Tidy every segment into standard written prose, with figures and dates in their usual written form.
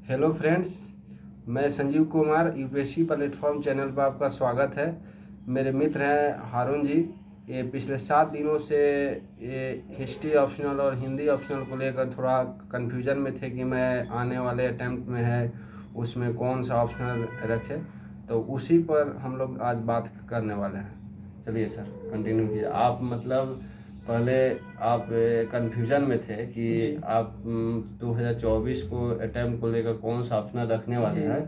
Hello friends, मैं Sanjeev Kumar UPSC platform channel पर आपका स्वागत है। मेरे मित्र हैं हारून जी। ये पिछले 7 दिनों से ये हिस्ट्री ऑप्शनल और हिंदी ऑप्शनल को लेकर थोड़ा कन्फ्यूजन में थे कि मैं आने वाले अटैम्प्ट में है उसमें कौन सा ऑप्शनल रखे, तो उसी पर हम लोग आज बात करने वाले हैं। चलिए सर, कंटिन्यू कीजिए। आप मतलब पहले आप कन्फ्यूजन में थे कि जी आप 2024 को अटैम्प्ट को लेकर कौन सा अपना रखने वाले जी हैं,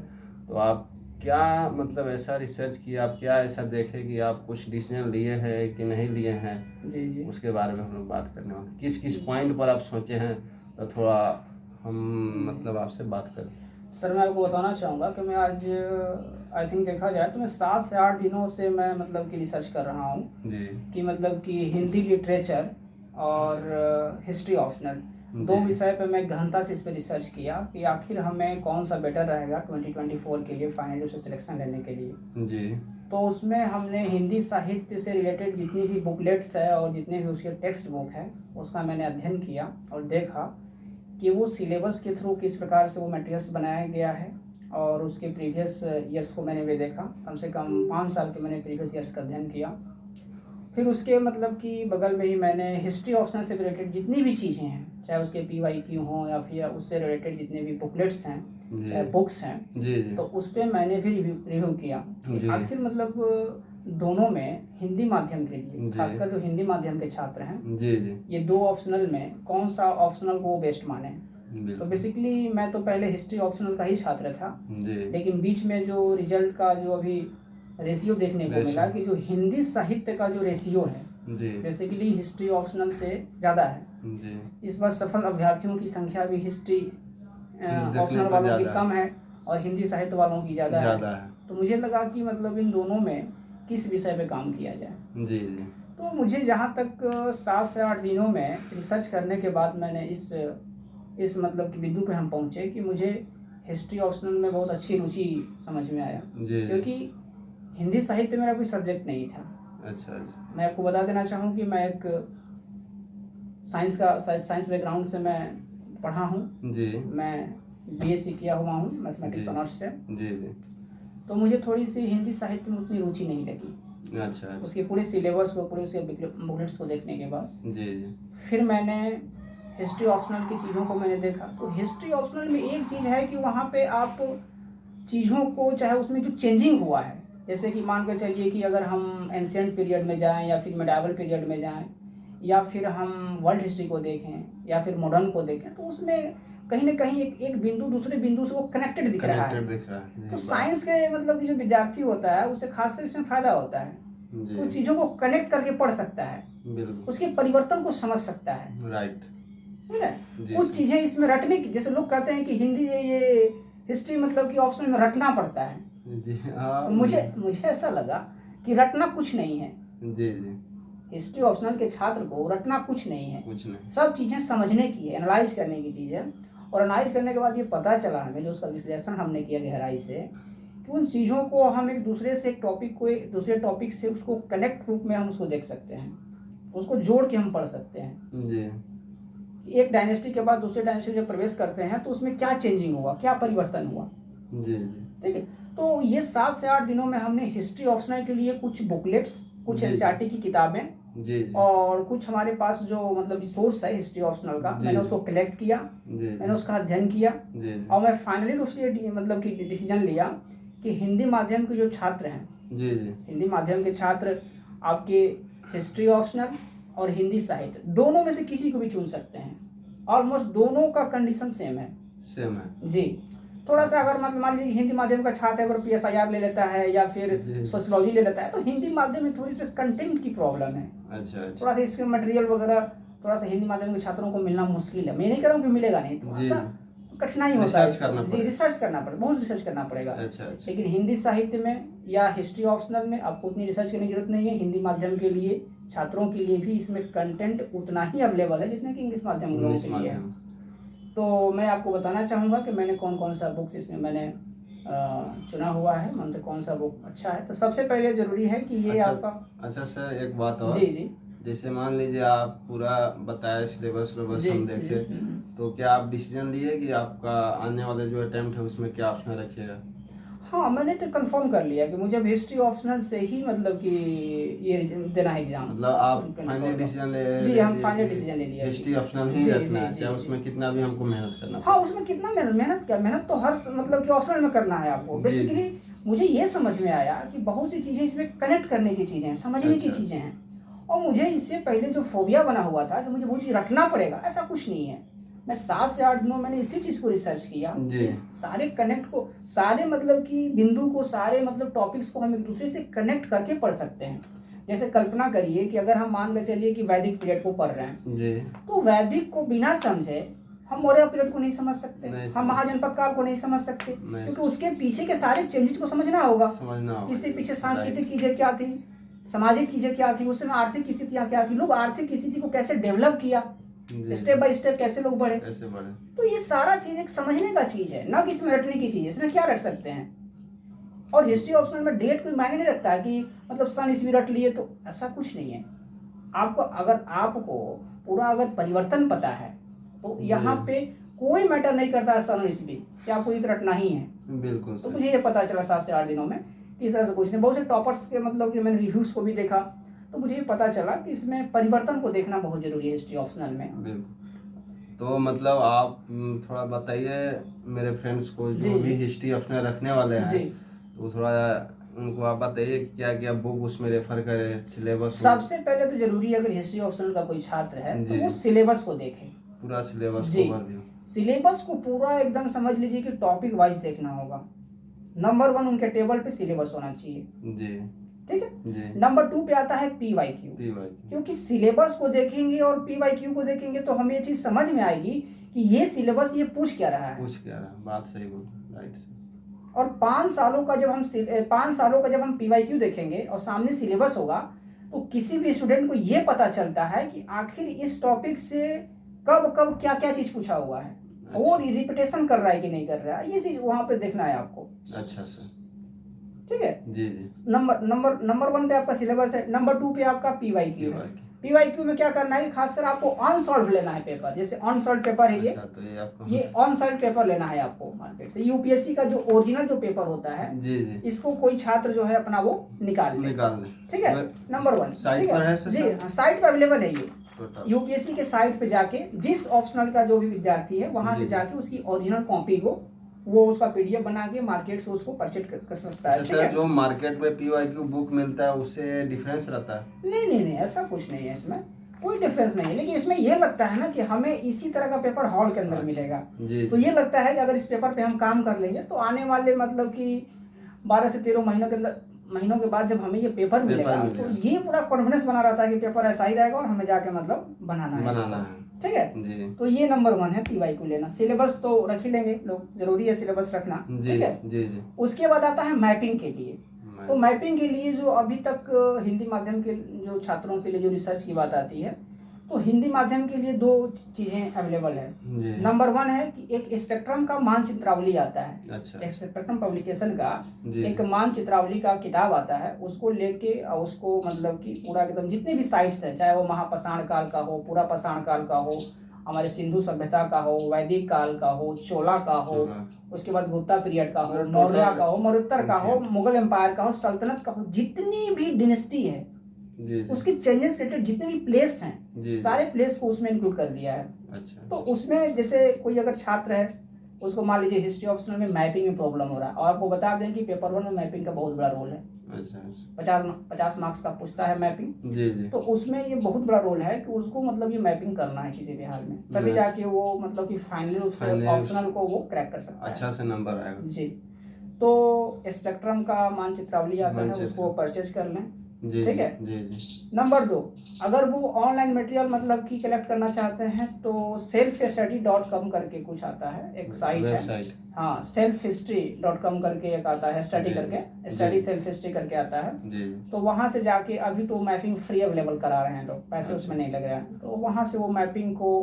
तो आप क्या मतलब ऐसा रिसर्च किया, आप क्या ऐसा देखे कि आप कुछ डिसीजन लिए हैं कि नहीं लिए हैं, जी जी उसके बारे में हम लोग बात करने वाले हैं। किस किस पॉइंट पर आप सोचे हैं, तो थोड़ा हम मतलब आपसे बात करें। सर, मैं आपको बताना चाहूँगा कि मैं आज आई थिंक देखा जाए तो मैं 7 से 8 दिनों से मैं मतलब कि रिसर्च कर रहा हूँ जी कि मतलब कि हिंदी लिटरेचर और हिस्ट्री ऑप्शनल दो जी विषय पे मैं गहनता से इस पर रिसर्च किया कि आखिर हमें कौन सा बेटर रहेगा 2024 के लिए फाइनल से सिलेक्शन लेने के लिए। जी तो उसमें हमने हिंदी साहित्य से रिलेटेड जितनी भी बुकलेट्स है और जितने भी उसके टेक्स्ट बुक है उसका मैंने अध्ययन किया और देखा कि वो सिलेबस के थ्रू किस प्रकार से वो मटेरियल्स बनाया गया है। और उसके प्रीवियस ईयर्स को मैंने भी देखा, कम से कम 5 साल के मैंने प्रीवियस ईयर्स का अध्ययन किया। फिर उसके मतलब कि बगल में ही मैंने हिस्ट्री ऑप्शनल से रिलेटेड जितनी भी चीज़ें हैं, चाहे उसके PYQ हों या फिर उससे रिलेटेड जितने भी बुकलेट्स हैं, चाहे बुक्स हैं, जी जी तो उस पर मैंने भी रिव्यू किया कि जी आखिर मतलब दोनों में हिंदी माध्यम के लिए, जी खासकर जो हिंदी माध्यम के छात्र हैं, जी जी ये दो ऑप्शनल में कौन सा ऑप्शनल को बेस्ट माने। तो बिल्कुल बेसिकली मैं तो पहले हिस्ट्री ऑप्शनल का ही छात्र था, जी लेकिन बीच में जो रिजल्ट का जो अभी रेशियो देखने को मिला कि जो हिंदी साहित्य का जो रेशियो है जी बेसिकली हिस्ट्री ऑप्शनल से ज़्यादा है। जी इस बार सफल अभ्यर्थियों की संख्या भी हिस्ट्री देखने ऑप्शनल पर वालों की ज़्यादा कम है और हिंदी साहित्य वालों की ज़्यादा है। ज़्यादा है। तो मुझे लगा कि मतलब इन दोनों में किस विषय पे काम किया जाए। जी जी तो मुझे जहाँ तक 7 से 8 दिनों में रिसर्च करने के बाद मैंने इस मतलब कि बिंदु पे हम पहुँचे कि मुझे हिस्ट्री ऑप्शनल में बहुत अच्छी रुचि समझ में आया, जी क्योंकि हिंदी साहित्य मेरा कोई सब्जेक्ट नहीं था। अच्छा अच्छा मैं आपको बता देना चाहूँ कि मैं एक साइंस बैकग्राउंड से मैं पढ़ा हूँ। जी मैं BSc किया हुआ हूँ जी मैथमेटिक्स ऑनर्स से। जी जी तो मुझे थोड़ी सी हिंदी साहित्य में उतनी रुचि नहीं लगी। अच्छा अच्छा उसके पूरे सिलेबस को, पूरे उसके बुकलेट्स को देखने के बाद जी जी फिर मैंने हिस्ट्री ऑप्शनल की चीज़ों को मैंने देखा। तो हिस्ट्री ऑप्शनल में एक चीज़ है कि वहाँ पे आप चीज़ों को, चाहे उसमें जो चेंजिंग हुआ है, जैसे कि मान कर चलिए कि अगर हम एंशिएंट पीरियड में जाएं या फिर मेडावल पीरियड में जाएं या फिर हम वर्ल्ड हिस्ट्री को देखें या फिर मॉडर्न को देखें, तो उसमें कहीं ना कहीं एक बिंदु दूसरे बिंदु से वो कनेक्टेड दिख रहा है। दिख रहा है। तो साइंस के मतलब कि जो विद्यार्थी होता है उसे खासकर इसमें फ़ायदा होता है, तो चीज़ों को कनेक्ट करके पढ़ सकता है, बिल्कुल उसके परिवर्तन को समझ सकता है। राइट है ना? जी कुछ चीज़ें इसमें रटने की, जैसे लोग कहते हैं कि हिंदी ये हिस्ट्री मतलब कि ऑप्शन में रटना पड़ता है। जी हाँ मुझे ऐसा लगा कि रटना कुछ नहीं है। जी जी हिस्ट्री ऑप्शनल के छात्र को रटना कुछ नहीं है, कुछ नहीं सब चीज़ें समझने की है, एनालाइज करने की चीज़ है। और एनालाइज करने के बाद ये पता चला हमें, जो उसका विश्लेषण हमने किया गहराई से, कि उन चीज़ों को हम एक दूसरे से, एक टॉपिक को एक दूसरे टॉपिक से उसको कनेक्ट रूप में हम उसको देख सकते हैं, उसको जोड़ के हम पढ़ सकते हैं। जी एक डायनेस्टी के बाद दूसरे डायनेस्टी जब प्रवेश करते हैं तो उसमें क्या चेंजिंग हुआ, क्या परिवर्तन हुआ। जी जी ठीक है। तो ये 7 से 8 दिनों में हमने हिस्ट्री ऑप्शनल के लिए कुछ बुकलेट्स, कुछ जी NCERT की किताबें जी जी और कुछ हमारे पास जो मतलब रिसोर्स है हिस्ट्री ऑप्शनल का, जी मैंने उसको कलेक्ट किया, जी मैंने उसका अध्ययन किया जी और मैं फाइनली उससे मतलब कि डिसीजन लिया कि हिंदी माध्यम के जो छात्र हैं, जी जी हिंदी माध्यम के छात्र आपके हिस्ट्री ऑप्शनल और हिंदी साहित्य दोनों में से किसी को भी चुन सकते हैं। ऑलमोस्ट दोनों का कंडीशन सेम है। सेम है जी। थोड़ा सा अगर मान लीजिए हिंदी माध्यम का छात्र अगर PSIR ले लेता है या फिर जी। सोशियोलॉजी ले लेता है, तो हिंदी माध्यम में थोड़ी सी कंटेंट की प्रॉब्लम है। अच्छा अच्छा थोड़ा सा इसके मटेरियल वगैरह थोड़ा सा हिंदी माध्यम के छात्रों को मिलना मुश्किल है। मैं नहीं कह रहा हूँ कि मिलेगा नहीं, थोड़ा जी सा कठिनाई होता है, रिसर्च करना जी पड़ेगा। रिसर्च करना पड़ेगा, बहुत रिसर्च करना पड़ेगा। अच्छा अच्छा लेकिन हिंदी साहित्य में या हिस्ट्री ऑप्शनल में आपको उतनी रिसर्च करने की जरूरत नहीं है। हिंदी माध्यम के लिए छात्रों के लिए भी इसमें कंटेंट उतना ही अवेलेबल है जितना कि इंग्लिश माध्यम के लोगों इंग्लिश के लिए है। माध्यम तो मैं आपको बताना चाहूँगा कि मैंने कौन कौन सा बुक्स इसमें मैंने चुना हुआ है, मन से कौन सा बुक अच्छा है। तो सबसे पहले ज़रूरी है कि ये अच्छा आपका, अच्छा सर, एक बात और जी जी जैसे मान लीजिए आप पूरा बताया सिलेबस जी हम देखे, तो क्या आप डिसीजन लिए कि आपका आने वाले जो अटेम्प्ट है उसमें क्या ऑप्शन रखिएगा? हाँ, मैंने तो कंफर्म कर लिया कि मुझे अब हिस्ट्री ऑप्शनल से ही मतलब कि ये देना है एग्जाम। मतलब आप 2024 फाइनल डिसीजन ले जी, ले हम लिए फाइनल कि डिसीजन ले लिया हिस्ट्री अभी। ऑप्शनल ही जी, रखना जी, है, जी, चाहे जी। उसमें कितना भी हमको मेहनत करना हाँ, पड़े। उसमें कितना मेहनत क्या, मेहनत तो हर मतलब कि ऑप्शनल में करना है आपको। जी, बेसिकली जी। मुझे ये समझ में आया कि बहुत सी चीज़ें इसमें कनेक्ट करने की चीज़ें हैं, समझने की अच्छा। चीज़ें हैं। और मुझे इससे पहले जो फ़ोबिया बना हुआ था कि मुझे वो चीज़ रटना पड़ेगा, ऐसा कुछ नहीं है। मैं 7 से 8 दिनों मैंने इसी चीज़ को रिसर्च किया, जी। इस सारे कनेक्ट को, सारे मतलब कि बिंदु को, सारे मतलब टॉपिक्स को हम एक-दूसरे से कनेक्ट करके पढ़ सकते हैं। जैसे कल्पना करिए कि अगर हम मान के चलिए कि वैदिक पीरियड को पढ़ रहे हैं, जी। तो वैदिक को बिना समझे हम मौर्य पीरियड को नहीं समझ सकते, नहीं हम समझ महाजनपद काल को नहीं समझ सकते, नहीं क्योंकि उसके पीछे के सारे चेंजेस को समझना होगा। समझना होगा। इससे पीछे राइट। सांस्कृतिक चीजें क्या थी, सामाजिक चीजें क्या थी, उस समय आर्थिक स्थितियां क्या थी, लोग आर्थिक स्थिति को कैसे डेवलप किया, जी। स्टेप बाय स्टेप कैसे लोग बढ़े। कैसे बढ़े। तो ये सारा चीज एक समझने का चीज है, ना कि इसमें रटने की चीज है। इसमें क्या रट सकते हैं? और हिस्ट्री ऑप्शनल में डेट कोई मायने नहीं रखता है कि मतलब सन ईस्वी रट लिए, तो ऐसा कुछ नहीं है। आपको अगर आपको पूरा अगर परिवर्तन पता है तो यहाँ पे कोई मैटर नहीं करता है सन और ईस्वी, कि आपको इस रटना ही है। बिल्कुल तो सही। मुझे ये पता चला 7 से 8 दिनों में कि इस तरह से कुछ नहीं। बहुत से टॉपर्स के मतलब कि मैंने रिव्यूज़ को भी देखा, तो मुझे ये पता चला कि इसमें परिवर्तन को देखना बहुत ज़रूरी है हिस्ट्री ऑप्शनल में। बिल्कुल। तो मतलब आप थोड़ा बताइए मेरे फ्रेंड्स को जी, जो भी जी। हिस्ट्री अपने रखने वाले हैं, जी। तो थोड़ा उनको आप बताइए क्या क्या बुक उसमें रेफर करें, सिलेबस सबसे पहले तो जरूरी है, अगर हिस्ट्री ऑप्शनल का कोई छात्र है तो जी। वो सिलेबस को देखे। पूरा सिलेबस जी, ओवरव्यू। सिलेबस को पूरा एकदम समझ लीजिए कि टॉपिक वाइज देखना होगा। नंबर 1 उनके टेबल पे सिलेबस होना चाहिए, जी। ठीक है। जी। नंबर 2 पे आता है PYQ, PYQ। क्योंकि सिलेबस को देखेंगे और PYQ को देखेंगे तो हमें ये चीज़ समझ में आएगी कि ये सिलेबस ये पूछ क्या रहा है। पूछ क्या रहा है, बात सही बोल, राइट। और 5 सालों का जब हम 5 सालों का जब हम PYQ देखेंगे और सामने सिलेबस होगा, तो किसी भी स्टूडेंट को ये पता चलता है कि आखिर इस टॉपिक से कब कब क्या क्या चीज़ पूछा हुआ है, और रिपीटेशन कर रहा है कि नहीं कर रहा है, ये चीज़ वहाँ पे देखना है आपको। अच्छा सर। ठीक है। जी जी। नंबर 1 पे आपका सिलेबस है, नंबर 2 पे आपका PYQ है। PYQ में क्या करना है, खासकर आपको अनसॉल्व लेना है पेपर। जैसे अनसॉल्व पेपर है अच्छा, तो ये आपको ये अनसॉल्व पेपर लेना है आपको मार्केट से। यूपीएससी का जो ओरिजिनल जो पेपर होता है, जी जी, इसको कोई छात्र जो है अपना वो निकाल ले। ठीक है, नंबर 1 साइट पर है सर? जी हाँ, साइट पर अवेलेबल है ये। टोटल यूपीएससी के साइट पे जाके जिस ऑप्शनल का जो भी विद्यार्थी है वहां से जाके उसकी ओरिजिनल कॉपी को वो उसका PDF बना के मार्केट से उसको परचेज कर सकता है। ठीक है, जो मार्केट में PYQ बुक मिलता है उससे डिफरेंस रहता है? नहीं, ऐसा कुछ नहीं है, इसमें कोई डिफरेंस नहीं है। लेकिन इसमें ये लगता है ना कि हमें इसी तरह का पेपर हॉल के अंदर मिलेगा। जी, तो ये लगता है कि अगर इस पेपर पे हम काम कर लेंगे तो आने वाले मतलब कि 12 से 13 महीनों के बाद जब हमें ये पेपर मिलेगा तो ये पूरा कॉन्फिडेंस बना रहता है कि पेपर ऐसा ही रहेगा और हमें जाके मतलब बनाना है। ठीक है, तो ये नंबर 1 है PYQ लेना। सिलेबस तो रख ही लेंगे लोग, जरूरी है सिलेबस रखना। ठीक है, जी जी। उसके बाद आता है मैपिंग के लिए। तो मैपिंग के लिए जो अभी तक हिंदी माध्यम के जो छात्रों के लिए जो रिसर्च की बात आती है, तो हिंदी माध्यम के लिए 2 चीज़ें अवेलेबल है। नंबर 1 है कि एक स्पेक्ट्रम का मानचित्रावली आता है। अच्छा। स्पेक्ट्रम पब्लिकेशन का एक मानचित्रावली का किताब आता है, उसको लेके उसको मतलब कि पूरा एकदम जितने भी साइट्स हैं, चाहे वो महापाषाण काल का हो, पूरा पाषाण काल का हो, हमारे सिंधु सभ्यता का हो, वैदिक काल का हो, चोला का हो, उसके बाद गुप्ता पीरियड का हो, मौर्य का हो, मरुत्तर का हो, मुगल एम्पायर का हो, सल्तनत का हो, जितनी भी डिनेस्टी है उसके चेंजेस रिलेटेड जितने भी प्लेस हैं सारे प्लेस को उसमें इंक्लूड कर दिया है। अच्छा। तो उसमें जैसे कोई अगर छात्र है उसको मान लीजिए हिस्ट्री ऑप्शनल में मैपिंग में प्रॉब्लम हो रहा है, और आपको बता दें कि पेपर 1 में मैपिंग का बहुत बड़ा रोल है। अच्छा। 50 मार्क्स का पूछता है मैपिंग। जी जी। तो उसमें ये बहुत बड़ा रोल है कि उसको मतलब ये मैपिंग करना है किसी भी हाल में, तभी जाके वो मतलब कि फाइनली उससे ऑप्शनल को वो क्रैक कर सकता है, अच्छा से नंबर आएगा। जी। तो स्पेक्ट्रम का मानचित्रावली आता है, उसको परचेज कर लें। ठीक है। जी जी। नंबर 2, अगर वो ऑनलाइन मटेरियल मतलब कि कलेक्ट करना चाहते हैं तो selfstudy.com करके कुछ आता है, एक साइट है। हाँ, selfhistory.com करके एक आता है, स्टडी करके, स्टडी सेल्फ हिस्ट्री करके आता है। जी। तो वहाँ से जाके अभी तो मैपिंग फ्री अवेलेबल करा रहे हैं लोग, पैसे उसमें नहीं लग रहे हैं, तो वहाँ से वो मैपिंग को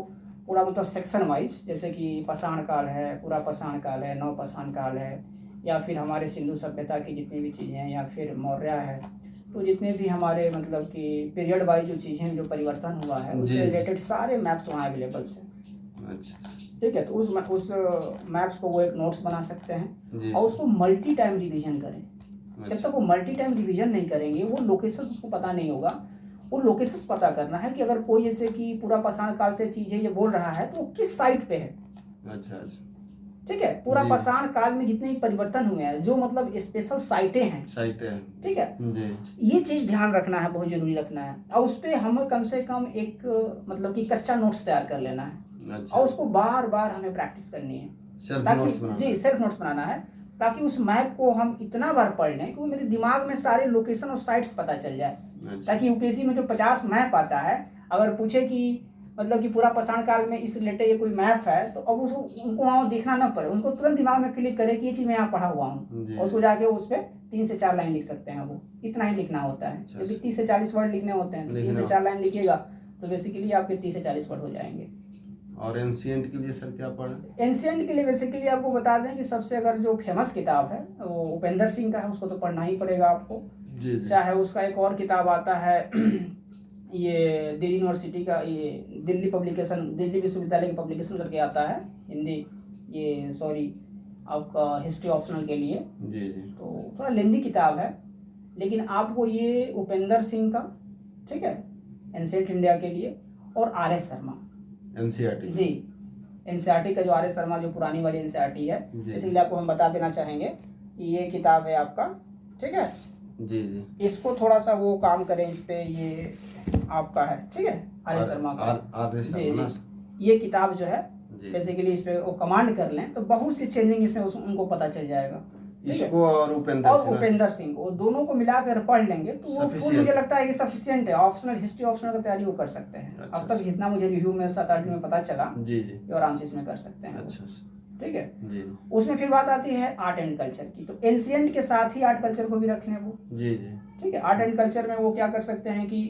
पूरा मतलब सेक्शन वाइज, जैसे कि पाषाण काल है, पूरा पाषाण काल है, नव पाषाण काल है, या फिर हमारे सिंधु सभ्यता की जितनी भी चीज़ें हैं, या फिर मौर्य है, तो जितने भी हमारे मतलब कि पीरियड वाइज जो चीज़ें जो परिवर्तन हुआ है उससे रिलेटेड सारे मैप्स वहाँ अवेलेबल्स हैं। अच्छा, ठीक है, तो उस मैप्स को वो एक नोट्स बना सकते हैं और उसको मल्टी टाइम रिवीजन करें। जब तक वो मल्टी टाइम रिवीजन नहीं करेंगे, वो लोकेशन उसको पता नहीं होगा। वो लोकेशंस पता करना है कि अगर कोई जैसे कि पूरा पाषाण काल से चीज़ है ये बोल रहा है, तो वो किस साइट पे है। अच्छा, ठीक है, पूरा पाषाण काल में जितने भी परिवर्तन हुए हैं, जो मतलब स्पेशल साइटें हैं, ठीक है, ये चीज ध्यान रखना है, बहुत जरूरी रखना है। और उस पर हमें कम से कम एक मतलब कि कच्चा नोट्स तैयार कर लेना है। अच्छा। और उसको बार बार हमें प्रैक्टिस करनी है, ताकि सेल्फ नोट्स बनाना है, ताकि उस मैप को हम इतना बार पढ़ लें कि मेरे दिमाग में सारे लोकेशन और साइट्स पता चल जाए। अच्छा। ताकि यूपीएससी में जो 50 मैप आता है, अगर पूछे कि मतलब कि पूरा पाषाण काल में इस रिलेटेड ये कोई मैप है, तो अब उसको उनको वहाँ देखना ना पड़े, उनको तुरंत दिमाग में क्लिक करे कि ये चीज़ मैं यहाँ पढ़ा हुआ हूँ, और उसको जाके उस पर 3 से 4 लाइन लिख सकते हैं। वो इतना ही लिखना होता है, क्योंकि 30 से 40 वर्ड लिखने होते हैं। 3 से 4 लाइन लिखिएगा तो बेसिकली आपके 30 से 40 वर्ड हो जाएंगे। और एंशिएंट के लिए सर क्या पढ़ा? एंशिएंट के लिए बेसिकली आपको बता दें कि सबसे अगर जो फेमस किताब है वो उपेंद्र सिंह का है, उसको तो पढ़ना ही पड़ेगा आपको। चाहे उसका एक और किताब आता है ये दिल्ली यूनिवर्सिटी का, ये दिल्ली विश्वविद्यालय की पब्लिकेशन करके आता है हिंदी, ये सॉरी आपका हिस्ट्री ऑप्शनल के लिए। जी। तो थोड़ा लेंदी किताब है, लेकिन आपको ये उपेंद्र सिंह का, ठीक है, एंशिएंट इंडिया के लिए, और आर.एस. शर्मा एनसीईआरटी। जी, एनसीईआरटी का जो आर.एस. शर्मा जो पुरानी वाली एनसीईआरटी है, इसलिए आपको हम बता देना चाहेंगे कि ये किताब है आपका, ठीक है। जी। इसको थोड़ा सा वो काम करें इस पे, ये आपका है, ठीक है, आर.एस. शर्मा का। जी, ये किताब जो है बेसिकली इस पे वो कमांड कर लें तो बहुत सी चेंजिंग इसमें उनको पता चल जाएगा। इसको और उपेंद्र सिंह को दोनों को मिलाकर पढ़ लेंगे तो वो फुल मुझे लगता है कि सफिशिएंट है। ऑप्शनल हिस्ट्री ऑप्शनल का तैयारी वो कर सकते हैं। अच्छा। अब तक जितना मुझे रिव्यू में 7-8 में पता चला, जी आराम से इसमें कर सकते हैं। अच्छा, ठीक है जी। उसमें फिर बात आती है आर्ट एंड कल्चर की, तो एंशिएंट के साथ ही आर्ट कल्चर को भी रख लें वो। जी, ठीक है। आर्ट एंड कल्चर में वो क्या कर सकते हैं कि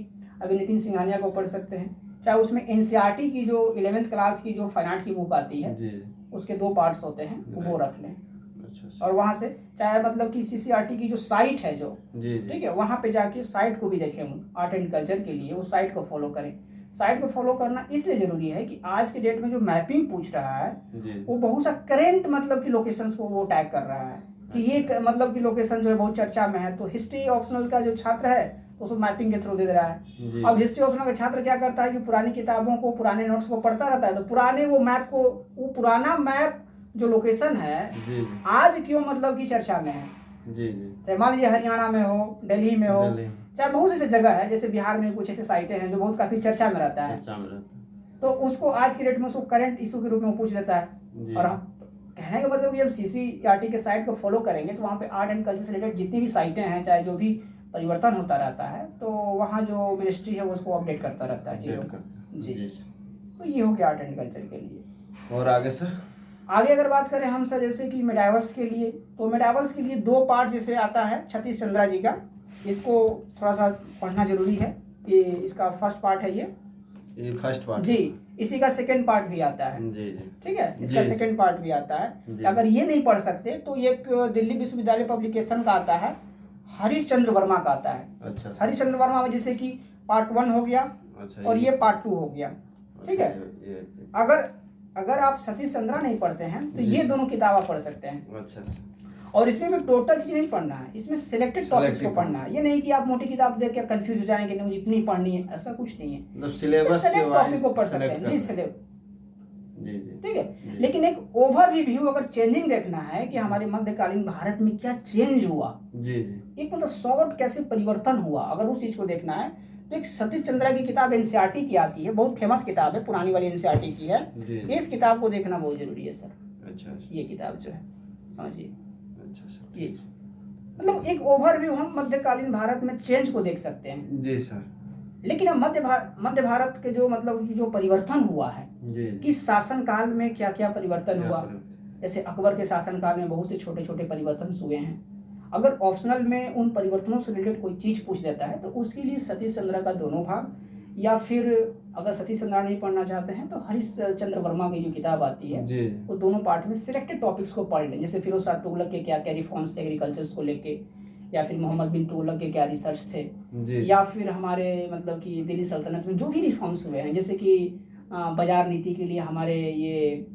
अभी नितिन सिंघानिया को पढ़ सकते हैं, चाहे उसमें एनसीईआरटी की जो 11th क्लास की जो फाइन आर्ट की बुक आती है, उसके 2 पार्ट्स होते हैं, वो रख लें। अच्छा। और वहाँ से चाहे मतलब कि सीसीईआरटी की जो साइट है जो, ठीक है, वहाँ पे जाके साइट को भी देखें आर्ट एंड कल्चर के लिए, वो साइट को फॉलो करें। साइट को फॉलो करना इसलिए जरूरी है कि आज के डेट में जो मैपिंग पूछ रहा है वो बहुत सा करेंट मतलब कि लोकेशंस को वो टैग कर रहा है कि ये मतलब कि लोकेशन जो है बहुत चर्चा में है। तो हिस्ट्री ऑप्शनल का जो छात्र है तो उसको मैपिंग के थ्रू दे रहा है। अब हिस्ट्री ऑप्शनल का छात्र क्या करता है कि पुरानी किताबों को, पुराने नोट्स को पढ़ता रहता है, तो पुराने वो मैप को, वो पुराना मैप जो लोकेशन है आज क्यों मतलब की चर्चा में है। चाहे मान लीजिए हरियाणा में हो, दिल्ली में हो, चाहे बहुत ऐसे जगह है, जैसे बिहार में कुछ ऐसे साइटें हैं जो बहुत काफी चर्चा में रहता है, तो उसको आज के डेट में उसको करंट इशू के रूप में पूछ लेता है। और कहने का मतलब जब सीसीईआरटी के साइट को फॉलो करेंगे तो वहाँ पे आर्ट एंड कल्चर से रिलेटेड जितनी भी साइटें हैं, चाहे जो भी परिवर्तन होता रहता है, तो वहाँ जो मिनिस्ट्री है वो उसको अपडेट करता रहता है चीज़ों को। जी, तो ये हो गया आर्ट एंड कल्चर के लिए। और आगे सर, आगे अगर बात करें हम सर जैसे कि मेडावर्स के लिए, तो मेडावर्स के लिए 2 पार्ट जैसे आता है सतीश चंद्रा जी का, इसको थोड़ा सा पढ़ना जरूरी है। ये इसका फर्स्ट पार्ट है, ये फर्स्ट पार्ट जी। इसी का सेकंड पार्ट भी आता है, जी, ठीक है, इसका सेकंड पार्ट भी आता है। अगर ये नहीं पढ़ सकते तो एक दिल्ली विश्वविद्यालय पब्लिकेशन का आता है, हरीशचंद्र वर्मा का आता है। अच्छा। हरीशचंद्र वर्मा में जैसे कि पार्ट 1 हो गया। अच्छा, और ये पार्ट 2 हो गया। ठीक है। अगर आप सतीश चंद्रा नहीं पढ़ते हैं तो ये दोनों किताब आप पढ़ सकते हैं। अच्छा। और इसमें भी टोटल चीज नहीं पढ़ना है, इसमें सिलेक्टेड टॉपिक्स को पढ़ना है। ये नहीं कि आप मोटी किताब देख के कंफ्यूज हो जाएंगे, नहीं मुझे इतनी पढ़नी है, ऐसा कुछ नहीं है। मतलब सिलेबस के टॉपिक को पढ़ सकते हैं जी, सिलेबस, ठीक है। लेकिन एक ओवरव्यू अगर चेंजिंग देखना है कि हमारे मध्यकालीन भारत में क्या चेंज हुआ, एक मतलब शॉर्ट कैसे परिवर्तन हुआ, अगर उस चीज को देखना है तो एक सतीश चंद्रा की किताब एनसीईआरटी की आती है, बहुत फेमस किताब है, पुरानी वाली एनसीईआरटी की है। इस किताब को देखना बहुत जरूरी है सर। अच्छा। ये किताब जो है समझिए, ये मतलब एक ओवरव्यू हम मध्यकालीन भारत में चेंज को देख सकते हैं जी सर। लेकिन अब मध्य भारत के जो मतलब जो परिवर्तन हुआ है कि शासन काल में क्या क्या परिवर्तन हुआ, जैसे अकबर के शासन काल में बहुत से छोटे छोटे परिवर्तन हुए हैं। अगर ऑप्शनल में उन परिवर्तनों से रिलेटेड कोई चीज पूछ देता है तो उसके लिए सतीश चंद्रा का दोनों भाग, या फिर अगर सतीश चंद्रा नहीं पढ़ना चाहते हैं तो हरीश चंद्र वर्मा की जो किताब आती है जी वो दोनों पार्ट में सिलेक्टेड टॉपिक्स को पढ़ लें। जैसे फिरोज शाह तुगलक के क्या क्या रिफॉर्म्स थे एग्रीकल्चर्स को लेके, या फिर मोहम्मद बिन तुगलक के क्या रिसर्च थे, जी या फिर हमारे मतलब कि दिल्ली सल्तनत में जो भी रिफॉर्म्स हुए हैं, जैसे कि बाजार नीति के लिए हमारे ये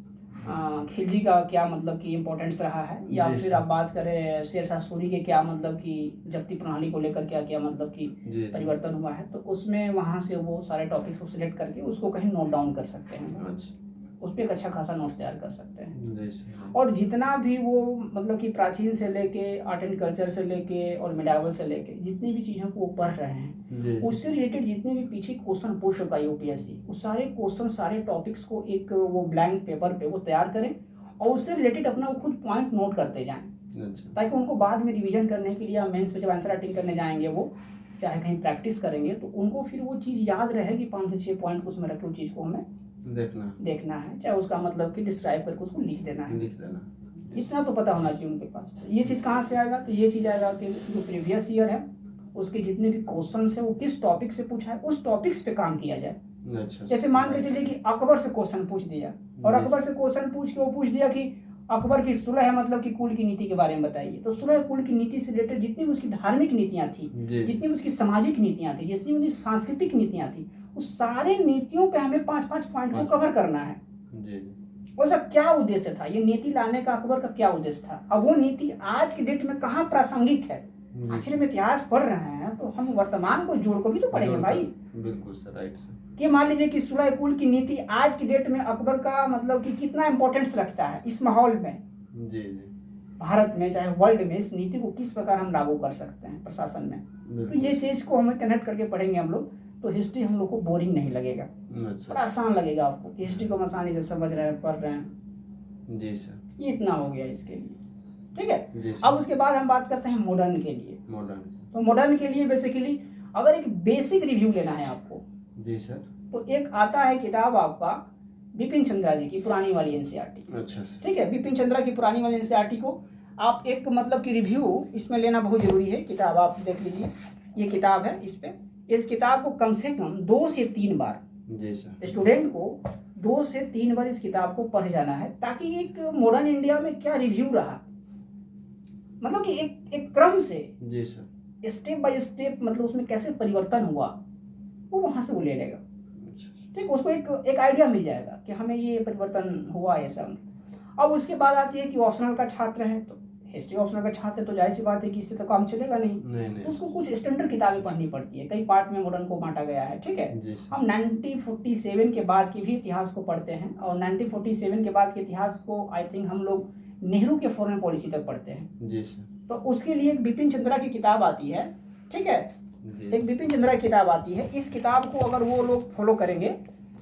खिलजी का क्या मतलब कि इम्पोर्टेंस रहा है, या जी फिर सर। आप बात करें शेर शाह सूरी के क्या मतलब कि जब्ती प्रणाली को लेकर क्या क्या मतलब कि जी परिवर्तन हुआ है, तो उसमें वहाँ से वो सारे टॉपिक्स को सिलेक्ट करके उसको कहीं नोट डाउन कर सकते हैं, अच्छा उस पर एक अच्छा खासा नोट्स तैयार कर सकते हैं। जी सर। और जितना भी वो मतलब कि प्राचीन से लेके आर्ट एंड कल्चर से लेके और मिडावल से लेके जितनी भी चीज़ों को वो पढ़ रहे हैं, जी उससे रिलेटेड जितने भी पीछे क्वेश्चन पूछ चुका है यूपीएससी, उस सारे क्वेश्चन सारे टॉपिक्स को एक वो ब्लैंक पेपर पे वो तैयार करें और उससे रिलेटेड अपना वो खुद पॉइंट नोट करते जाएं, अच्छा ताकि उनको बाद में रिवीजन करने के लिए या मेंस पे जब आंसर राइटिंग करने जाएंगे वो चाहे कहीं प्रैक्टिस करेंगे तो उनको फिर वो चीज़ याद रहेगी, 5 से 6 पॉइंट उसमें रख के उस चीज़ को हमें देखना है, चाहे उसका मतलब कि डिस्क्राइब करके उसको लिख देना है। इतना तो पता होना चाहिए उनके पास। तो ये चीज़ कहाँ से आएगा, तो ये चीज़ आएगा कि जो प्रीवियस ईयर है उसके जितने भी क्वेश्चंस है वो किस टॉपिक से पूछा है उस टॉपिक्स पे काम किया जाए। अच्छा जैसे मान के चलिए कि अकबर से क्वेश्चन पूछ दिया और अकबर से क्वेश्चन पूछ के वो पूछ दिया कि अकबर की सुलह मतलब कि कुल की नीति के बारे में बताइए, तो सुलह कुल की नीति से रिलेटेड जितनी भी उसकी धार्मिक नीतियाँ थी, जितनी भी उसकी सामाजिक नीतियाँ थी, जितनी भी सांस्कृतिक नीतियाँ थी, उस सारे नीतियों पे हमें 5-5 पॉइंट को कवर करना है। उसका क्या उद्देश्य था, ये नीति लाने का अकबर का क्या उद्देश्य था, अब वो नीति आज के डेट में कहाँ प्रासंगिक है। आखिर हम इतिहास पढ़ रहे हैं तो हम वर्तमान को जोड़ कर भी तो पढ़ेंगे भाई। बिल्कुल सर, राइट सर। कि मान लीजिए कि सुलह कुल की नीति आज की डेट में अकबर का मतलब कि कितना इंपॉर्टेंस रखता है इस माहौल में, जी जी, भारत में चाहे वर्ल्ड में, इस नीति को किस प्रकार हम लागू कर सकते हैं प्रशासन में। तो ये चीज को हमें कनेक्ट करके पढ़ेंगे हम लोग, तो हिस्ट्री हम लोग को बोरिंग नहीं लगेगा, बड़ा आसान लगेगा आपको कि हिस्ट्री को हम आसानी से समझ रहे हैं, पढ़ रहे हैं। जी सर, ये इतना हो गया इसके लिए, ठीक है। सर। अब उसके बाद हम बात करते हैं मॉडर्न के लिए। तो मॉडर्न के लिए बेसिकली अगर एक बेसिक रिव्यू लेना है आपको, जी सर, तो एक आता है किताब आपका बिपिन चंद्रा जी की पुरानी वाली एनसीईआरटी। अच्छा, ठीक है, बिपिन चंद्रा की पुरानी वाली एनसीईआरटी को आप एक मतलब कि रिव्यू इसमें लेना बहुत जरूरी है। किताब आप देख लीजिए, ये किताब है, इस पे इस किताब को कम से कम 2 से 3 बार, जी सर, स्टूडेंट को 2 से 3 बार इस किताब को पढ़ जाना है, ताकि एक मॉडर्न इंडिया में क्या रिव्यू रहा, मतलब कि एक क्रम से, जी सर, स्टेप बाय स्टेप, मतलब उसमें कैसे परिवर्तन हुआ वो वहां से वो ले लेगा। ठीक, उसको एक आइडिया मिल जाएगा कि हमें ये परिवर्तन हुआ ऐसा। अब उसके बाद आती है कि ऑप्शनल का छात्र है, तो हिस्ट्री ऑप्शनल का छात्र है तो जाहिर सी बात है कि इससे तो काम चलेगा नहीं। तो उसको कुछ स्टैंडर्ड किताबें पढ़नी पड़ती है, कई पार्ट में मॉडर्न को बांटा गया है। ठीक है, हम 1947 के बाद की भी इतिहास को पढ़ते हैं, और 1947 के बाद के इतिहास को आई थिंक हम लोग नेहरू के फॉरेन पॉलिसी तक पढ़ते हैं। जी सर। तो उसके लिए एक बिपिन चंद्रा की किताब आती है, ठीक है, एक बिपिन चंद्रा की किताब आती है। इस किताब को अगर वो लोग फॉलो करेंगे,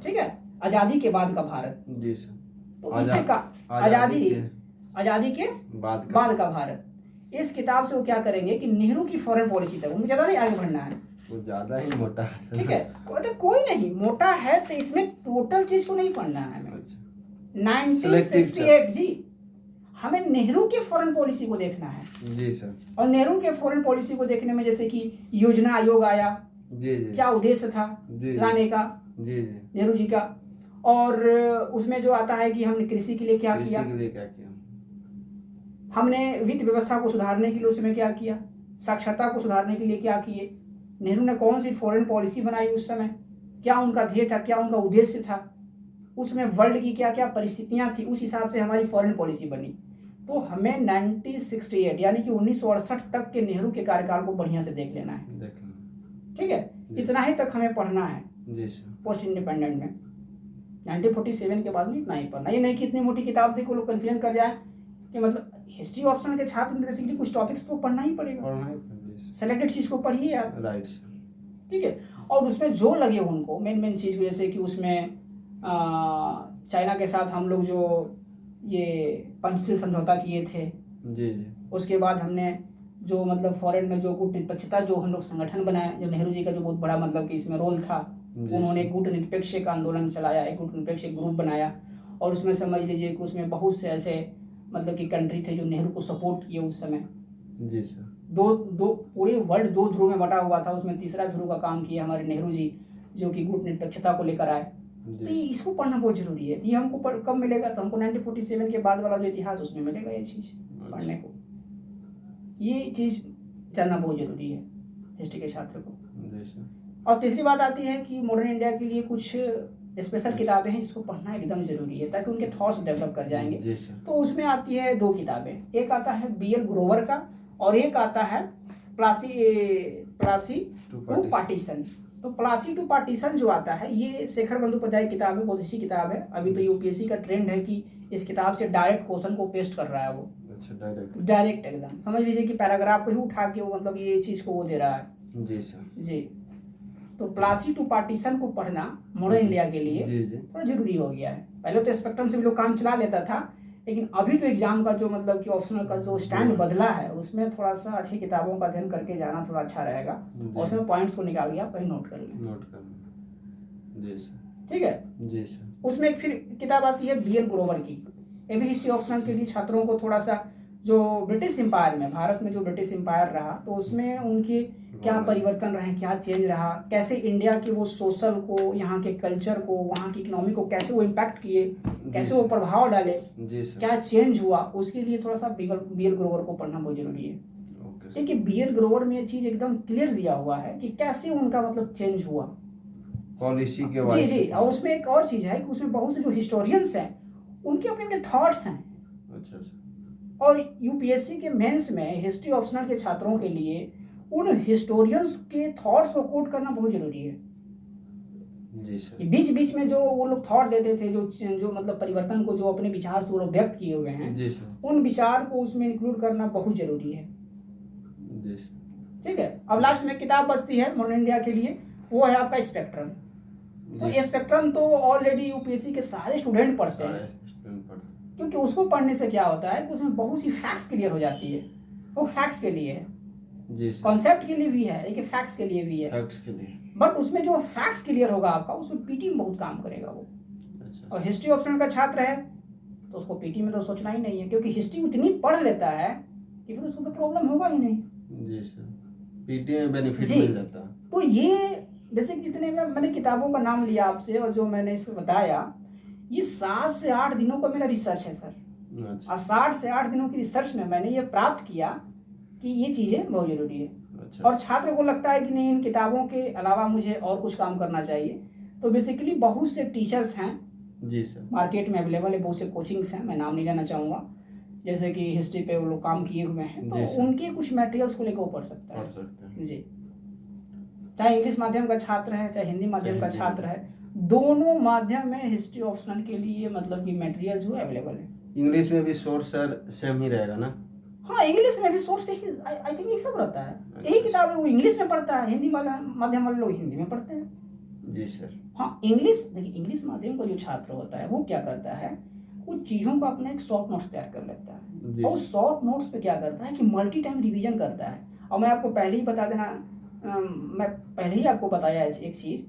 ठीक है, आजादी के बाद का भारत, जी सर, तो इससे का आजादी के बाद का भारत, इस किताब से वो क्या करेंगे कि नेहरू की फॉरेन पॉलिसी तक उनको ज्यादा नहीं आगे बढ़ना है, वो ज्यादा ही मोटा है। ठीक है, तो कोई नहीं मोटा है, तो इसमें टोटल चीज को नहीं पढ़ना है हमें। 1968 जी, हमें नेहरू के फॉरेन पॉलिसी को देखना है। जी सर। और नेहरू के फॉरेन पॉलिसी को देखने में जैसे कि योजना आयोग आया, जी जी, क्या उद्देश्य था लाने का, जी जी, नेहरू जी का, और उसमें जो आता है कि हमने कृषि के लिए क्या किया, हमने वित्त व्यवस्था को सुधारने के लिए उसमें क्या किया, साक्षरता को सुधारने के लिए क्या किए, नेहरू ने कौन सी फॉरेन पॉलिसी बनाई उस समय, क्या उनका ध्येय था, क्या उनका उद्देश्य था, उसमें वर्ल्ड की क्या क्या परिस्थितियां थी, उस हिसाब से हमारी फॉरेन पॉलिसी बनी। तो हमें 1968 यानी कि 1968 तक के नेहरू के कार्यकाल को बढ़िया से देख लेना है। ठीक है, इतना ही तक हमें पढ़ना है पोस्ट इंडिपेंडेंट में। 1947 के बाद में इतना ही पढ़ना, ये नहीं कि इतनी मोटी किताब देखो लोग कंफ्यूजन कर जाए कि मतलब हिस्ट्री ऑप्शनल के छात्र में बेसिकली कुछ टॉपिक्स तो पढ़ना ही पड़ेगा, सेलेक्टेड चीज को पढ़िए यार, राइट। ठीक है, और उसमें जो लगे उनको मेन चीज, जैसे कि उसमें चाइना के साथ हम लोग जो ये पंचशील समझौता किए थे, जी जी, उसके बाद हमने जो मतलब फॉरेन में जो गुट निरपेक्षता जो हम लोग संगठन बनाया, जो नेहरू जी का जो बहुत बड़ा मतलब कि इसमें रोल था, उन्होंने गुट निरपेक्ष का आंदोलन चलाया, एक गुट निरपेक्ष ग्रुप बनाया, और उसमें समझ लीजिए कि उसमें बहुत से ऐसे मतलब कि कंट्री थे जो नेहरू को सपोर्ट किए उस समय। जी सर। दो पूरे वर्ल्ड 2 ध्रुव में बटा हुआ था, उसमें तीसरा ध्रुव का काम किया हमारे नेहरू जी, जो कि गुट निरपेक्षता को लेकर आए। तो ये इसको पढ़ना बहुत जरूरी है। ये हमको कब मिलेगा? तो हमको 1947 के बाद वाला जो इतिहास उसमें मिलेगा ये चीज़ पढ़ने को। ये चीज़ जानना बहुत जरूरी है हिस्ट्री के छात्र को। और तीसरी बात आती है कि मॉडर्न इंडिया के लिए कुछ स्पेशल किताबें हैं जिसको पढ़ना एकदम जरूरी है ताकि उनके थॉट्स डेवलप कर जाएंगे। तो उसमें आती है 2 किताबें, एक आता है BL ग्रोवर का और एक आता है प्लासी टू पार्टीशन। तो प्लासी टू पार्टीशन जो आता है ये शेखर बंदोपाध्याय की किताब है, बहुत अच्छी किताब है। अभी तो यूपीएससी का ट्रेंड है कि इस किताब से डायरेक्ट क्वेश्चन को पेस्ट कर रहा है वो। अच्छा, डायरेक्ट एकदम समझ लीजिए कि पैराग्राफ को ही उठा के वो मतलब ये चीज़ को वो दे रहा है। जी सर जी। तो प्लासी टू पार्टीशन को पढ़ना मॉडर्न इंडिया के लिए थोड़ा जरूरी हो गया है। पहले तो स्पेक्ट्रम से भी लोग काम चला लेता था, लेकिन अभी तो एग्जाम का जो मतलब कि ऑप्शनल का जो स्टैंड बदला है उसमें थोड़ा सा अच्छी किताबों का अध्ययन करके जाना थोड़ा अच्छा रहेगा। और उसमें पॉइंट्स को निकाल के आप कहीं नोट कर लें। जी सर ठीक है जी सर। उसमें एक फिर किताब आती है BL ग्रोवर की। ये भी हिस्ट्री ऑप्शनल के लिए छात्रों को थोड़ा सा जो ब्रिटिश एम्पायर में, भारत में जो ब्रिटिश एम्पायर रहा तो उसमें उनके क्या परिवर्तन रहे, क्या चेंज रहा, कैसे इंडिया के वो सोशल को, यहाँ के कल्चर को, वहाँ की इकोनॉमी को कैसे वो इम्पैक्ट किए, कैसे वो प्रभाव डाले, क्या चेंज हुआ, उसके लिए थोड़ा सा BL ग्रोवर को पढ़ना बहुत जरूरी है। देखिए BL ग्रोवर में ये चीज़ एकदम क्लियर दिया हुआ है कि कैसे उनका मतलब चेंज हुआ पॉलिसी के जी जी। और उसमें एक और चीज़ है कि उसमें बहुत से जो हिस्टोरियंस हैं उनके अपने अपने थॉट्स हैं। अच्छा। और यूपीएससी के मेंस में हिस्ट्री ऑप्शनल के छात्रों के लिए उन हिस्टोरियंस के थॉट्स को कोट करना बहुत जरूरी है। जी सर। बीच बीच में जो वो लोग थॉट देते थे, जो मतलब परिवर्तन को जो अपने विचार से वो लोग व्यक्त किए हुए हैं, जी सर, उन विचार को उसमें इंक्लूड करना बहुत जरूरी है। जी सर ठीक है। अब लास्ट में किताब बचती है मॉडर्न इंडिया के लिए, वो है आपका स्पेक्ट्रम। तो स्पेक्ट्रम तो ऑलरेडी यूपीएससी के सारे स्टूडेंट पढ़ते हैं, क्योंकि उसको पढ़ने से क्या होता है कि उसमें बहुत सी फैक्ट्स क्लियर हो जाती है। वो फैक्ट्स के लिए है, कॉन्सेप्ट के लिए भी है, लेकिन फैक्ट्स के लिए भी है। फैक्ट्स के लिए बट उसमें जो फैक्ट्स क्लियर होगा आपका, उसमें पीटी में बहुत काम करेगा वो। अच्छा। और हिस्ट्री ऑप्शनल का छात्र है तो उसको पीटी में तो सोचना ही नहीं है, क्योंकि हिस्ट्री उतनी पढ़ लेता है कि फिर उसको तो प्रॉब्लम होगा ही नहीं। जी सर, पीटी में बेनिफिट मिल जाता है। तो ये जैसे जितने मैंने किताबों का नाम लिया आपसे और जो मैंने इसमें बताया, ये 7 से 8 दिनों का मेरा रिसर्च है सर। अच्छा। और 7 से 8 दिनों की रिसर्च में मैंने ये प्राप्त किया कि ये चीज़ें बहुत ज़रूरी है। अच्छा। और छात्र को लगता है कि नहीं, इन किताबों के अलावा मुझे और कुछ काम करना चाहिए। तो बेसिकली बहुत से टीचर्स हैं जी सर, मार्केट में अवेलेबल है, बहुत से कोचिंग्स हैं, मैं नाम नहीं लेना चाहूँगा, जैसे कि हिस्ट्री पे वो लोग काम किए हुए हैं, तो उनके कुछ मटेरियल्स को लेकर वो पढ़ सकता है जी। चाहे इंग्लिश माध्यम का छात्र है, चाहे हिंदी माध्यम का छात्र है, दोनों माध्यम में हिस्ट्री ऑप्शनल के लिए मतलब कि मटेरियल जो अवेलेबल है। इंग्लिश में भी सोर्स सर सेम ही रहेगा ना? हाँ, इंग्लिश में भी सोर्स ही आई थिंक ये सब रहता है। अच्छा। यही किताब है वो इंग्लिश में पढ़ता है, हिंदी माध्यम वाले लोग हिंदी में पढ़ते हैं। जी सर। हाँ, इंग्लिश देखिए, इंग्लिश माध्यम का जो छात्र होता है वो क्या करता है, कुछ चीज़ों का अपना एक शॉर्ट नोट्स तैयार कर लेता है, और शॉर्ट नोट्स पे क्या करता है कि मल्टी टाइम रिवीजन करता है। और मैं आपको पहले ही बता देना, मैं पहले ही आपको बताया एक चीज़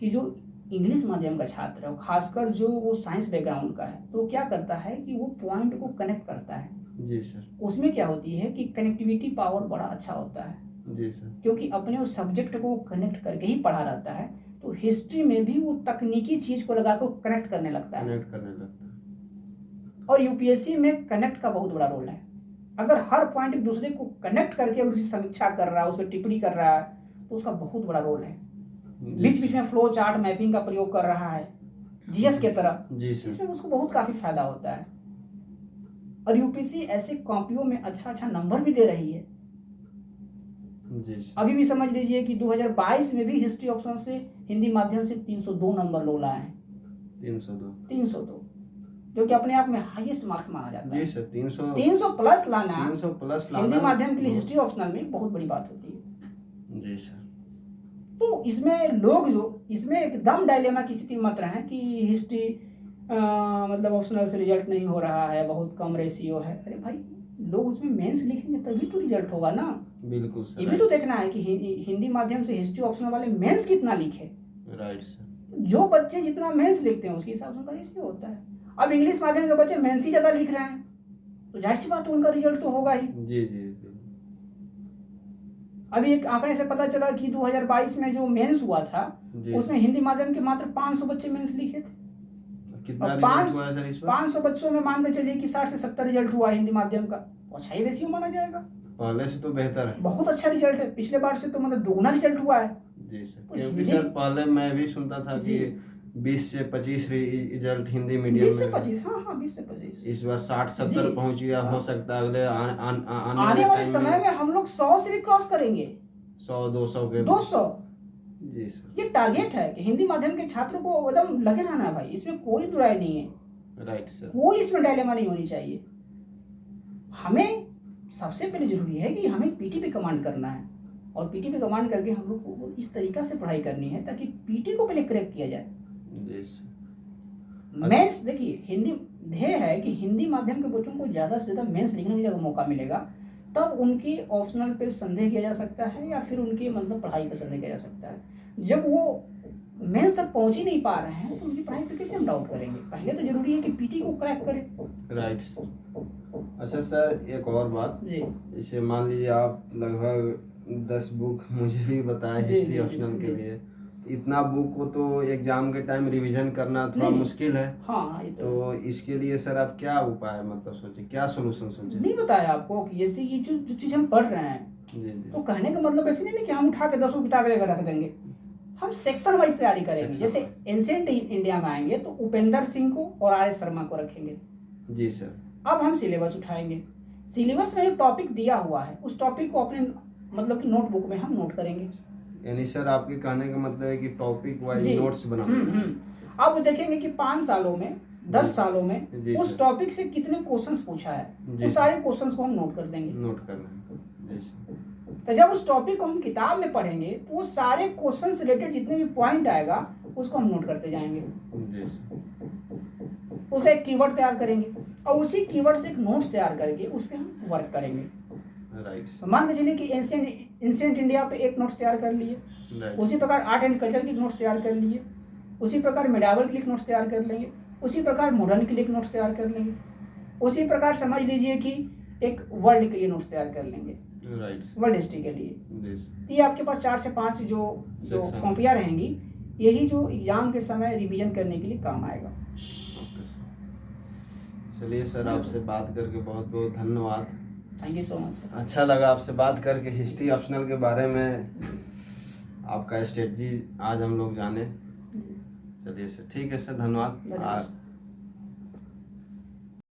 कि जो इंग्लिश माध्यम का छात्र है, खासकर जो वो साइंस बैकग्राउंड का है, तो क्या करता है कि वो पॉइंट को कनेक्ट करता है। जी सर। उसमें क्या होती है कि कनेक्टिविटी पावर बड़ा अच्छा होता है। जी सर। क्योंकि अपने उस सब्जेक्ट को कनेक्ट करके ही पढ़ा रहता है, तो हिस्ट्री में भी वो तकनीकी चीज़ को लगाकर कनेक्ट करने लगता है। और यूपीएससी में कनेक्ट का बहुत बड़ा रोल है। अगर हर पॉइंट एक दूसरे को कनेक्ट करके अगर उसकी समीक्षा कर रहा है, उस पर टिप्पणी कर रहा है, तो उसका बहुत बड़ा रोल है। बीच बीच में फ्लो चार्ट मैपिंग का प्रयोग कर रहा है जीएस के तरह, इसमें उसको बहुत काफी फायदा होता है। और यूपीएससी ऐसे कॉपियों में अच्छा अच्छा नंबर भी दे रही है। अभी भी समझ लीजिए कि 2022 में भी हिस्ट्री ऑप्शन से हिंदी माध्यम से 302 नंबर लोग लाए हैं। 302 जो कि अपने आप में हाईएस्ट मार्क्स माना जाता है। जी सर, 300 प्लस लाना हिंदी माध्यम के लिए हिस्ट्री ऑप्शनल में बहुत बड़ी बात होती है। जी सर। तो इसमें लोग जो इसमें एकदम डायलेमा की स्थिति मत रहे कि हिस्ट्री मतलब ऑप्शनल से रिजल्ट नहीं हो रहा है, बहुत कम रेशियो है। अरे भाई, लोग उसमें मेंस लिखेंगे तभी तो रिजल्ट होगा ना। बिल्कुल सर। ये भी तो देखना है कि हिंदी माध्यम से हिस्ट्री ऑप्शनल वाले मेंस कितना लिखे। Right sir. जो बच्चे जितना मेंस लिखते हैं उसके हिसाब से उनका रेशियो होता है। अब इंग्लिश माध्यम के बच्चे मेंस ही ज्यादा लिख रहे हैं, तो जाहिर सी बात है उनका रिजल्ट तो होगा ही। जी जी। अभी एक आंकड़े से पता चला कि 2022 में जो मेंस हुआ था जी। उसमें हिंदी माध्यम के मात्र 500 बच्चे मेंस लिखे थे। कितना और रिजल्ट हुआ है सर इस बार? 500 बच्चों में मान के चलिए कि 60 से 70 रिजल्ट हुआ है हिंदी माध्यम का, तो अच्छा ही रेशियो माना जाएगा। पहले से तो बेहतर है। बहुत अच्छा रिजल्ट है, पिछले बार से तो मतलब दोगुना रिजल्ट हुआ है। जी सर, तो क्योंकि हिंदी- सर पहले मैं भी सुनता था कि 20 से 25 रिजल्ट हिंदी मीडियम 20 से में। 25, हाँ 20 से 25। इस बार 60-70 जी। पहुंच गया। हो हाँ। सकता है अगले आने वाले समय में हम लोग 100 से भी क्रॉस करेंगे, 100-200 के। 200। जी सर। ये टारगेट है कि हिंदी माध्यम के छात्रों को एकदम लगे रहना है भाई, इसमें कोई दुराई नहीं है। Right sir. कोई इसमें डायलेमा नहीं होनी चाहिए। हमें सबसे पहले जरूरी है कि हमें पीटी पे कमांड करना है, और पीटी पे कमांड करके हम लोग को इस तरीका से पढ़ाई करनी है ताकि पीटी को पहले क्रैक किया जाए। जी सर। मेंस देखिए, हिंदी ध्येय है कि हिंदी माध्यम के बच्चों को ज़्यादा से ज़्यादा मेंस लिखने का मौका मिलेगा, तब उनकी ऑप्शनल पे संदेह किया जा सकता है या फिर उनकी मतलब पढ़ाई पे संदेह किया जा सकता है। जब वो मेंस तक पहुंच ही नहीं पा रहे हैं तो उनकी पढ़ाई पे कैसे हम डाउट करेंगे? पहले तो जरूरी है कि पीटी को क्रैक करें। राइट। अच्छा सर, एक और बात जी। इसे मान लीजिए आप लगभग 10 बुक मुझे भी बताए जी, हिस्ट्री जी, ऑप्शनल के जी। लिए। इतना बुक को तो एग्जाम के टाइम रिवीजन करना थोड़ा नहीं। मुश्किल है। हाँ, ये तो इसके लिए सर आप क्या उपाय मतलब सोचे, क्या सोल्यूशन सोचे? नहीं बताया आपको कि जैसे ये जो चीज़ हम पढ़ रहे हैं, जी जी। तो कहने का मतलब ऐसे नहीं कि हम उठा के 10 किताबें अगर रख देंगे, हम सेक्शन वाइज तैयारी करेंगे। जैसे एंशिएंट इंडिया में आएंगे तो उपेंद्र सिंह को और आर एस शर्मा को रखेंगे। जी सर। अब हम सिलेबस उठाएंगे, सिलेबस में जो टॉपिक दिया हुआ है उस टॉपिक को अपने मतलब कि नोटबुक में हम नोट करेंगे। यानी सर आपके कहने का मतलब है कि टॉपिक वाइज जी। नोट्स बनाना। अब देखेंगे कि 5 सालों में 10 सालों में जी उस सर। टॉपिक से कितने क्वेश्चंस पूछा है, जी वो सर। सारे क्वेश्चंस को हम नोट कर देंगे। नोट करना। जी सर। तो जब उस टॉपिक को हम किताब में पढ़ेंगे तो वो सारे क्वेश्चन से रिलेटेड जितने भी पॉइंट आएगा उसको हम नोट करते जाएंगे। जी सर। उसका एक कीवर्ड तैयार करेंगे और उसी कीवर्ड से एक नोट्स तैयार करके उस पर हम वर्क करेंगे। राइट। तो मान के चलिए कि एंशिएंट इंडिया पे एक नोट्स तैयार कर लिए, राइट। उसी प्रकार आर्ट एंड कल्चर के नोट्स तैयार कर लिए, उसी प्रकार मेडावल के लिए नोट्स तैयार कर लेंगे, उसी प्रकार मॉडर्न के लिए नोट्स तैयार कर लेंगे, उसी प्रकार समझ लीजिए कि एक वर्ल्ड के लिए नोट्स तैयार कर लेंगे, राइट। वर्ल्ड हिस्ट्री के लिए। जी सर। ये आपके पास 4 से 5 जो Section। कॉपियाँ रहेंगी, यही जो एग्जाम के समय रिवीजन करने के लिए काम आएगा। Okay sir. चलिए सर, आपसे बात करके बहुत बहुत धन्यवाद। Thank you so much sir. अच्छा लगा आपसे बात करके, हिस्ट्री ऑप्शनल के बारे में आपका स्ट्रेटजी आज हम लोग जाने। चलिए सर, ठीक है सर, धन्यवाद।